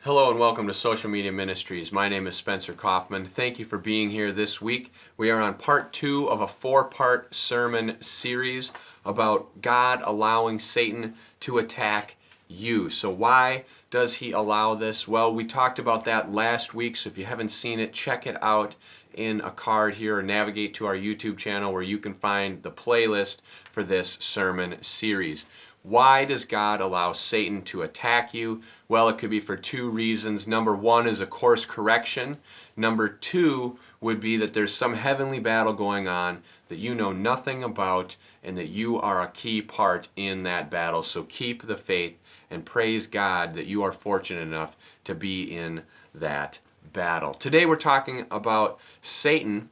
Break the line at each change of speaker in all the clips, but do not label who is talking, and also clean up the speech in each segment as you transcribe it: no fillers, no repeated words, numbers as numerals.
Hello and welcome to Social Media Ministries. My name is Spencer Kaufman. Thank you for being here this week. We are on part 2 of a 4-part sermon series about God allowing Satan to attack you. So why does he allow this? Well, we talked about that last week, so if you haven't seen it, check it out in a card here or navigate to our YouTube channel where you can find the playlist for this sermon series. Why does God allow Satan to attack you? Well, it could be for 2 reasons. Number 1 is a course correction. Number 2 would be that there's some heavenly battle going on that you know nothing about and that you are a key part in that battle. So keep the faith and praise God that you are fortunate enough to be in that battle. Today we're talking about Satan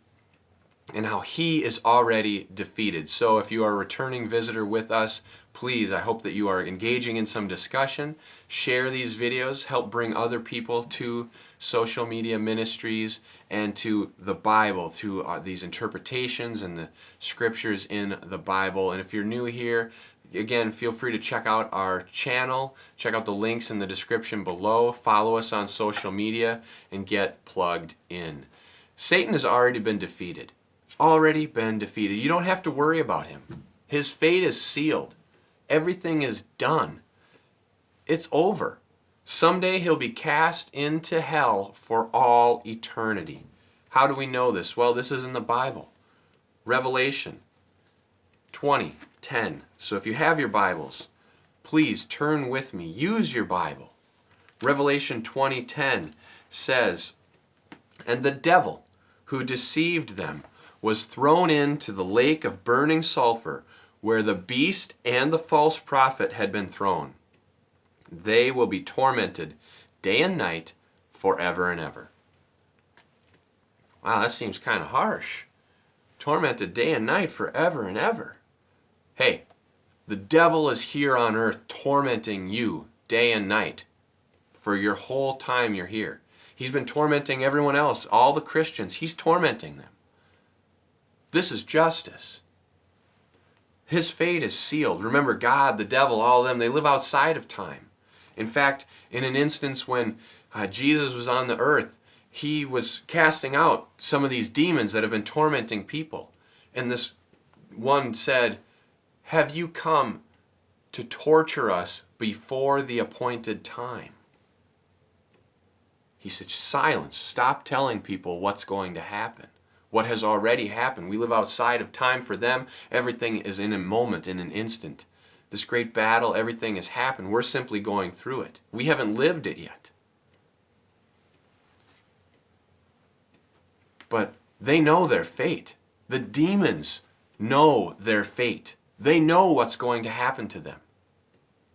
and how he is already defeated. So if you are a returning visitor with us, please, I hope that you are engaging in some discussion. Share these videos, help bring other people to social media ministries and to the Bible, to these interpretations and the scriptures in the Bible. And if you're new here, again, feel free to check out our channel, check out the links in the description below, follow us on social media, and get plugged in. Satan has already been defeated. Already been defeated. You don't have to worry about him. His fate is sealed. Everything is done. It's over. Someday he'll be cast into hell for all eternity. How do we know this? Well, this is in the Bible. Revelation 20:10. So if you have your Bibles, please turn with me. Use your Bible. Revelation 20:10 says, "And the devil who deceived them was thrown into the lake of burning sulfur, where the beast and the false prophet had been thrown. They will be tormented day and night forever and ever." Wow, that seems kind of harsh. Tormented day and night forever and ever. Hey, the devil is here on earth tormenting you day and night for your whole time you're here. He's been tormenting everyone else, all the Christians. He's tormenting them. This is justice. His fate is sealed. Remember, God, the devil, all of them, they live outside of time. In fact, in an instance when Jesus was on the earth, he was casting out some of these demons that have been tormenting people. And this one said, "Have you come to torture us before the appointed time?" He said, "Silence. Stop telling people what's going to happen. What has already happened. We live outside of time. For them, everything is in a moment, in an instant. This great battle, everything has happened. We're simply going through it. We haven't lived it yet." But they know their fate. The demons know their fate. They know what's going to happen to them.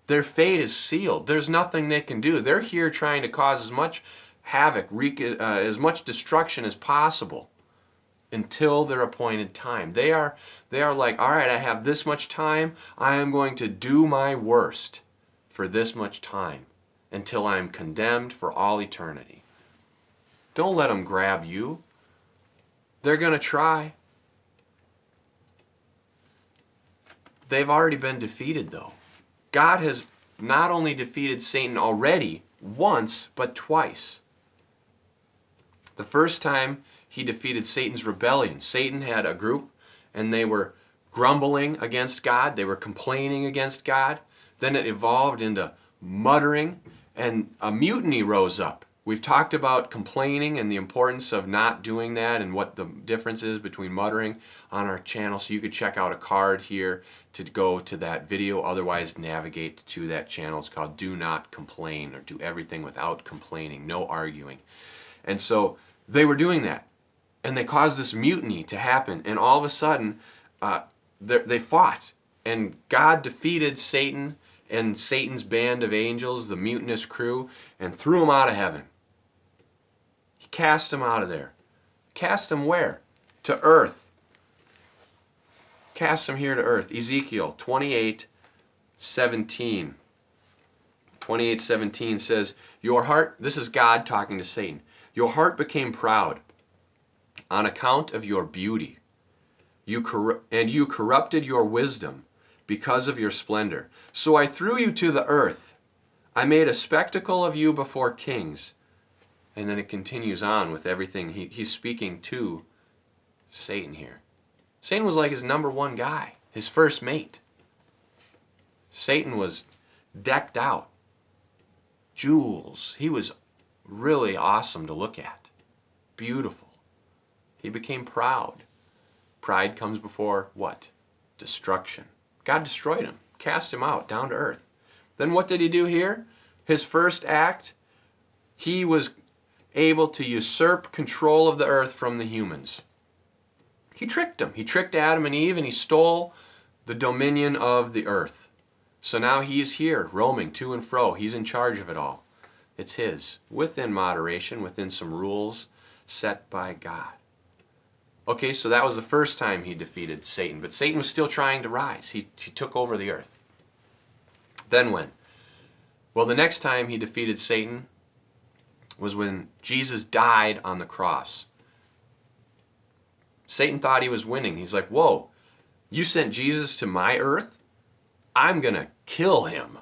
Their fate is sealed. There's nothing they can do. They're here trying to cause as much havoc, as much destruction as possible until their appointed time. They are like, all right, I have this much time. I am going to do my worst for this much time until I am condemned for all eternity. Don't let them grab you. They're going to try. They've already been defeated, though. God has not only defeated Satan already once, but twice. The first time he defeated Satan's rebellion. Satan had a group and they were grumbling against God. They were complaining against God. Then it evolved into muttering and a mutiny rose up. We've talked about complaining and the importance of not doing that and what the difference is between muttering on our channel. So you could check out a card here to go to that video. Otherwise, navigate to that channel. It's called Do Not Complain, or Do Everything Without Complaining. No arguing. And so they were doing that. And they caused this mutiny to happen. And all of a sudden, they fought. And God defeated Satan and Satan's band of angels, the mutinous crew, and threw them out of heaven. He cast them out of there. Cast them where? To earth. Cast them here to earth. Ezekiel 28:17. 28:17 says, "Your heart," this is God talking to Satan, "your heart became proud on account of your beauty. You corrupted your wisdom because of your splendor. So I threw you to the earth. I made a spectacle of you before kings. And then it continues on with everything. He's speaking to Satan here. Satan was like his number one guy, his first mate. Satan was decked out. Jewels. He was really awesome to look at. Beautiful. He became proud. Pride comes before what? Destruction. God destroyed him, cast him out, down to earth. Then what did he do here? His first act, he was able to usurp control of the earth from the humans. He tricked them. He tricked Adam and Eve, and he stole the dominion of the earth. So now he's here, roaming to and fro. He's in charge of it all. It's his, within moderation, within some rules set by God. Okay, so that was the first time he defeated Satan. But Satan was still trying to rise. He took over the earth. Then when? Well, the next time he defeated Satan was when Jesus died on the cross. Satan thought he was winning. He's like, whoa, you sent Jesus to my earth? I'm going to kill him.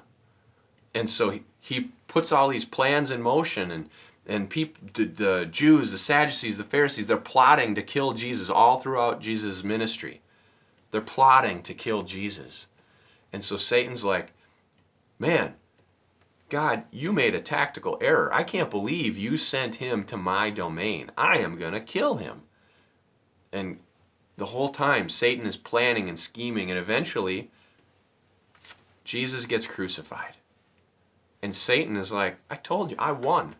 And so he puts all these plans in motion, and people, the Jews, the Sadducees, the Pharisees, they're plotting to kill Jesus all throughout Jesus' ministry. They're plotting to kill Jesus. And so Satan's like, man, God, you made a tactical error. I can't believe you sent him to my domain. I am going to kill him. And the whole time, Satan is planning and scheming, and eventually, Jesus gets crucified. And Satan is like, I told you, I won.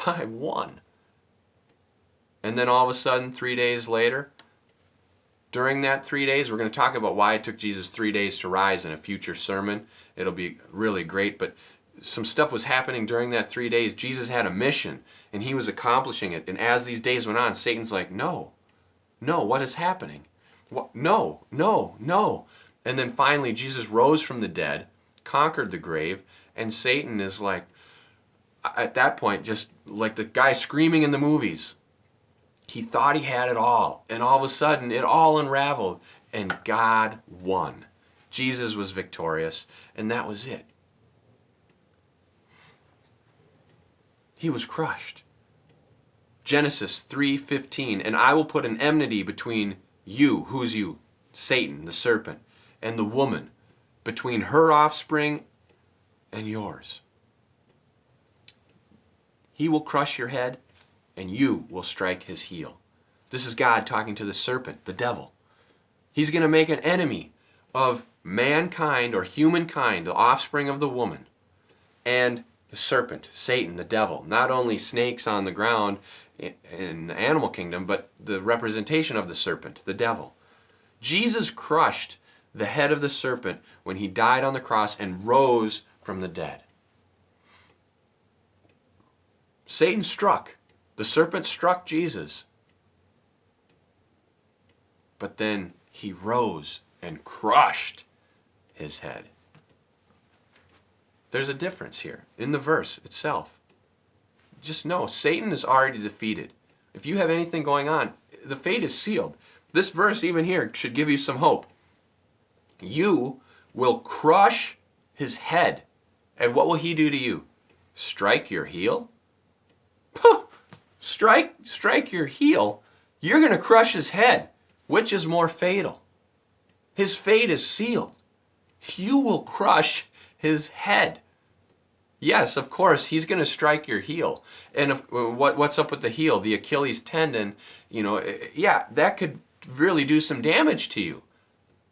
I won. And then all of a sudden, 3 days later, during that 3 days, we're going to talk about why it took Jesus 3 days to rise in a future sermon. It'll be really great, but some stuff was happening during that 3 days. Jesus had a mission, and he was accomplishing it. And as these days went on, Satan's like, no, what is happening? What? No. And then finally, Jesus rose from the dead, conquered the grave, and Satan is like, at that point, just like the guy screaming in the movies. He thought he had it all, and all of a sudden, it all unraveled, and God won. Jesus was victorious, and that was it. He was crushed. Genesis 3:15, and I will put an enmity between you, who's you? Satan, the serpent, and the woman, between her offspring and yours. He will crush your head, and you will strike his heel. This is God talking to the serpent, the devil. He's going to make an enemy of mankind or humankind, the offspring of the woman, and the serpent, Satan, the devil. Not only snakes on the ground in the animal kingdom, but the representation of the serpent, the devil. Jesus crushed the head of the serpent when he died on the cross and rose from the dead. Satan struck. The serpent struck Jesus. But then he rose and crushed his head. There's a difference here in the verse itself. Just know, Satan is already defeated. If you have anything going on, the fate is sealed. This verse even here should give you some hope. You will crush his head. And what will he do to you? Strike your heel? Strike your heel? You're going to crush his head. Which is more fatal? His fate is sealed. You will crush his head. Yes, of course, he's going to strike your heel. And what's up with the heel? The Achilles tendon, yeah, that could really do some damage to you.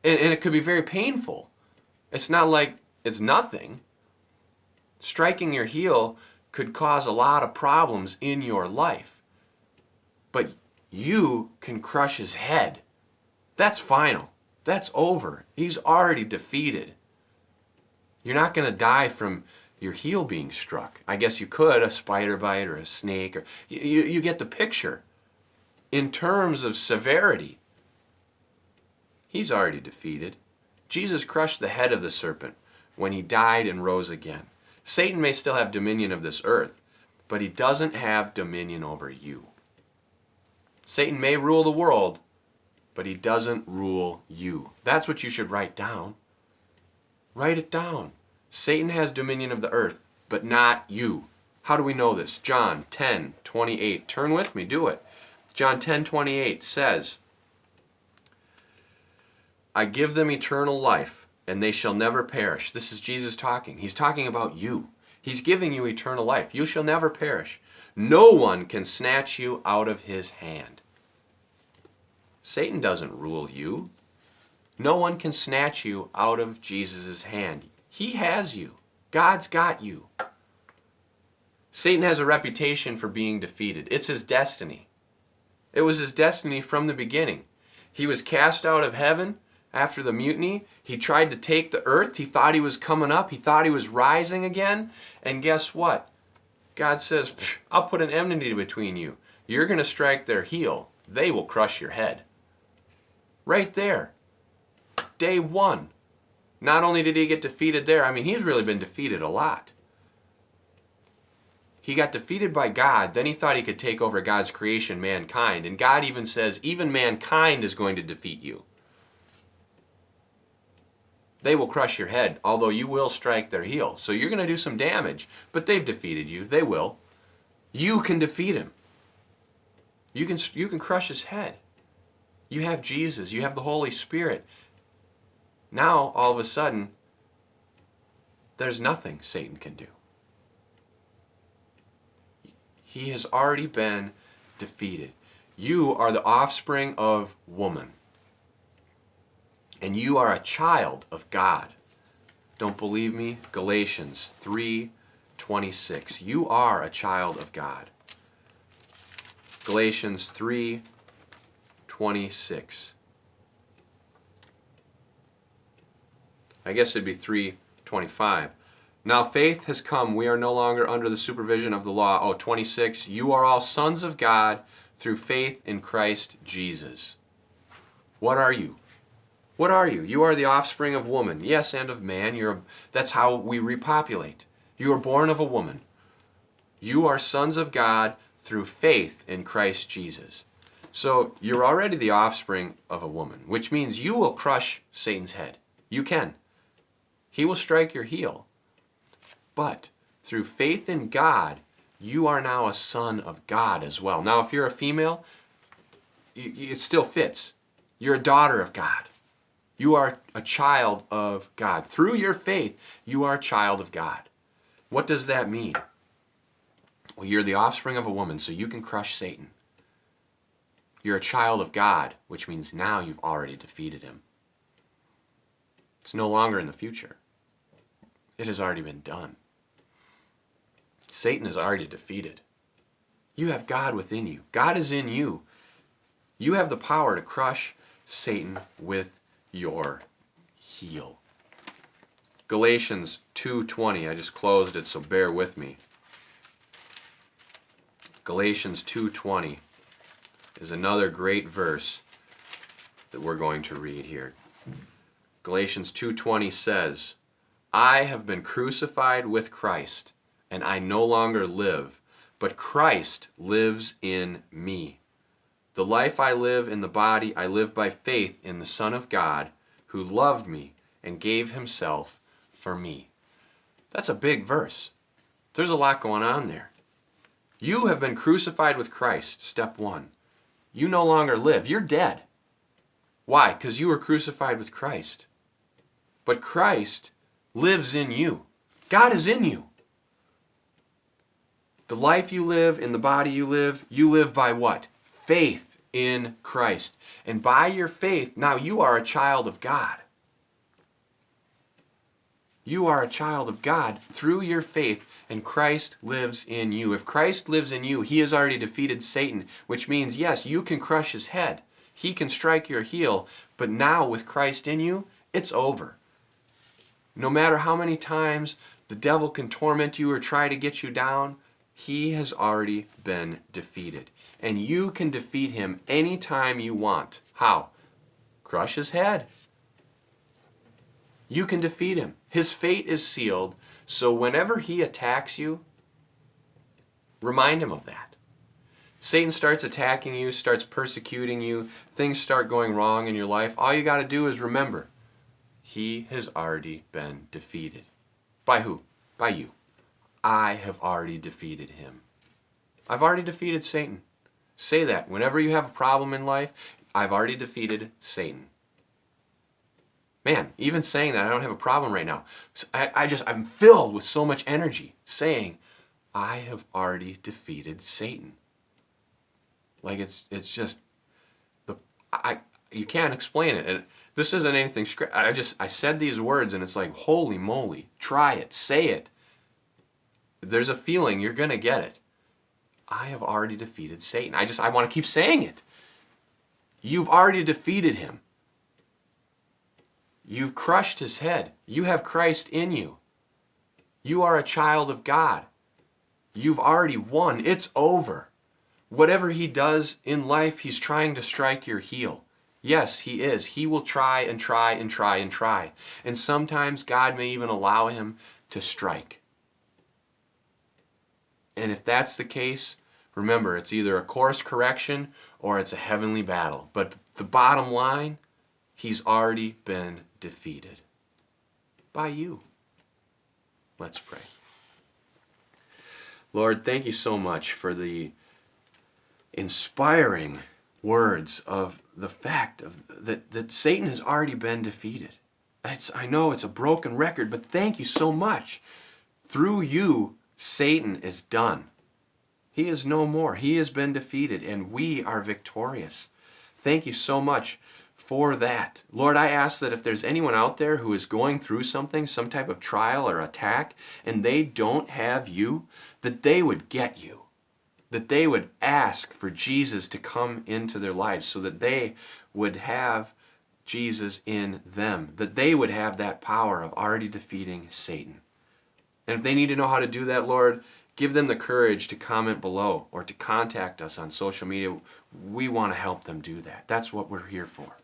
And it could be very painful. It's not like it's nothing. Striking your heel could cause a lot of problems in your life. But you can crush his head. That's final. That's over. He's already defeated. You're not going to die from your heel being struck. I guess you could, a spider bite or a snake. Or you get the picture. In terms of severity, he's already defeated. Jesus crushed the head of the serpent when he died and rose again. Satan may still have dominion of this earth, but he doesn't have dominion over you. Satan may rule the world, but he doesn't rule you. That's what you should write down. Write it down. Satan has dominion of the earth. but not you. How do we know this? John 10:28. Turn with me, do it. John 10:28 says, I give them eternal life, and they shall never perish. This is Jesus talking. He's talking about you. He's giving you eternal life. You shall never perish. No one can snatch you out of his hand. Satan doesn't rule you. No one can snatch you out of Jesus' hand. He has you. God's got you. Satan has a reputation for being defeated. It's his destiny. It was his destiny from the beginning. He was cast out of heaven after the mutiny. He tried to take the earth. He thought he was coming up. He thought he was rising again. And guess what? God says, I'll put an enmity between you. You're going to strike their heel. They will crush your head. Right there. Day one. Not only did he get defeated there, I mean, he's really been defeated a lot. He got defeated by God, then he thought he could take over God's creation, mankind. And God even says, even mankind is going to defeat you. They will crush your head, although you will strike their heel. So you're going to do some damage, but they've defeated you. They will. You can defeat him. You can crush his head. You have Jesus. You have the Holy Spirit. Now, all of a sudden, there's nothing Satan can do. He has already been defeated. You are the offspring of woman. And you are a child of God. Don't believe me? Galatians 3:26. You are a child of God. Galatians 3:26. I guess it'd be 3:25. Now faith has come. We are no longer under the supervision of the law. Oh, 26. You are all sons of God through faith in Christ Jesus. What are you? What are you? You are the offspring of woman. Yes, and of man. That's how we repopulate. You are born of a woman. You are sons of God through faith in Christ Jesus. So you're already the offspring of a woman, which means you will crush Satan's head. You can. He will strike your heel. But through faith in God, you are now a son of God as well. Now, if you're a female, it still fits. You're a daughter of God. You are a child of God. Through your faith, you are a child of God. What does that mean? Well, you're the offspring of a woman, so you can crush Satan. You're a child of God, which means now you've already defeated him. It's no longer in the future. It has already been done. Satan is already defeated. You have God within you. God is in you. You have the power to crush Satan with your heel. Galatians 2:20. I just closed it, so bear with me. Galatians 2:20 is another great verse that we're going to read here. Galatians 2:20 says, I have been crucified with Christ, and I no longer live, but Christ lives in me. The life I live in the body, I live by faith in the Son of God, who loved me and gave himself for me. That's a big verse. There's a lot going on there. You have been crucified with Christ, step one. You no longer live. You're dead. Why? Because you were crucified with Christ. But Christ lives in you. God is in you. The life you live, in the body you live by what? Faith in Christ. And by your faith, now you are a child of God. You are a child of God through your faith, and Christ lives in you. If Christ lives in you, he has already defeated Satan, which means, yes, you can crush his head. He can strike your heel, but now with Christ in you, it's over. No matter how many times the devil can torment you or try to get you down, he has already been defeated. And you can defeat him anytime you want. How? Crush his head. You can defeat him. His fate is sealed, so whenever he attacks you, remind him of that. Satan starts attacking you, starts persecuting you, things start going wrong in your life. All you got to do is remember, he has already been defeated. By who? By you. I have already defeated him. I've already defeated Satan. Say that. Whenever you have a problem in life, I've already defeated Satan. Man, even saying that, I don't have a problem right now. I'm filled with so much energy saying, I have already defeated Satan. Like it's just, you can't explain it. And this isn't anything scripted. I said these words and it's like, holy moly, try it, say it. There's a feeling, you're going to get it. I have already defeated Satan. I want to keep saying it. You've already defeated him. You've crushed his head. You have Christ in you. You are a child of God. You've already won. It's over. Whatever he does in life, he's trying to strike your heel. Yes, he is. He will try and try and try and try. And sometimes God may even allow him to strike. And if that's the case, remember, it's either a course correction or it's a heavenly battle. But the bottom line, he's already been defeated by you. Let's pray. Lord, thank you so much for the inspiring words of the fact that Satan has already been defeated. I know it's a broken record, but thank you so much. Through you, Satan is done. He is no more. He has been defeated, and we are victorious. Thank you so much for that. Lord, I ask that if there's anyone out there who is going through something, some type of trial or attack, and they don't have you, that they would get you. That they would ask for Jesus to come into their lives so that they would have Jesus in them. That they would have that power of already defeating Satan. And if they need to know how to do that, Lord, give them the courage to comment below or to contact us on social media. We want to help them do that. That's what we're here for.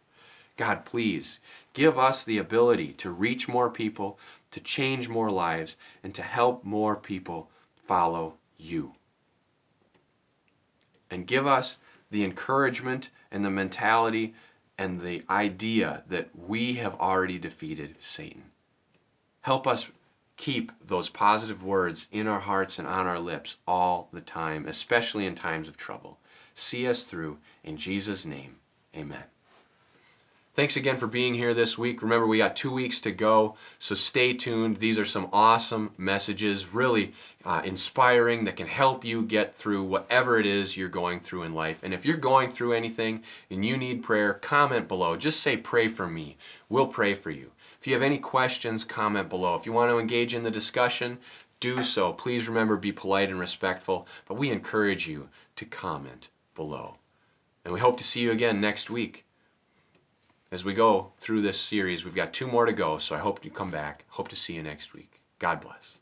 God, please give us the ability to reach more people, to change more lives, and to help more people follow you. And give us the encouragement and the mentality and the idea that we have already defeated Satan. Help us keep those positive words in our hearts and on our lips all the time, especially in times of trouble. See us through. In Jesus' name, amen. Thanks again for being here this week. Remember, we got 2 weeks to go, so stay tuned. These are some awesome messages, really inspiring, that can help you get through whatever it is you're going through in life. And if you're going through anything and you need prayer, comment below. Just say, pray for me. We'll pray for you. If you have any questions, comment below. If you want to engage in the discussion, do so. Please remember, be polite and respectful, but we encourage you to comment below. And we hope to see you again next week. As we go through this series, we've got 2 more to go, so I hope you come back. Hope to see you next week. God bless.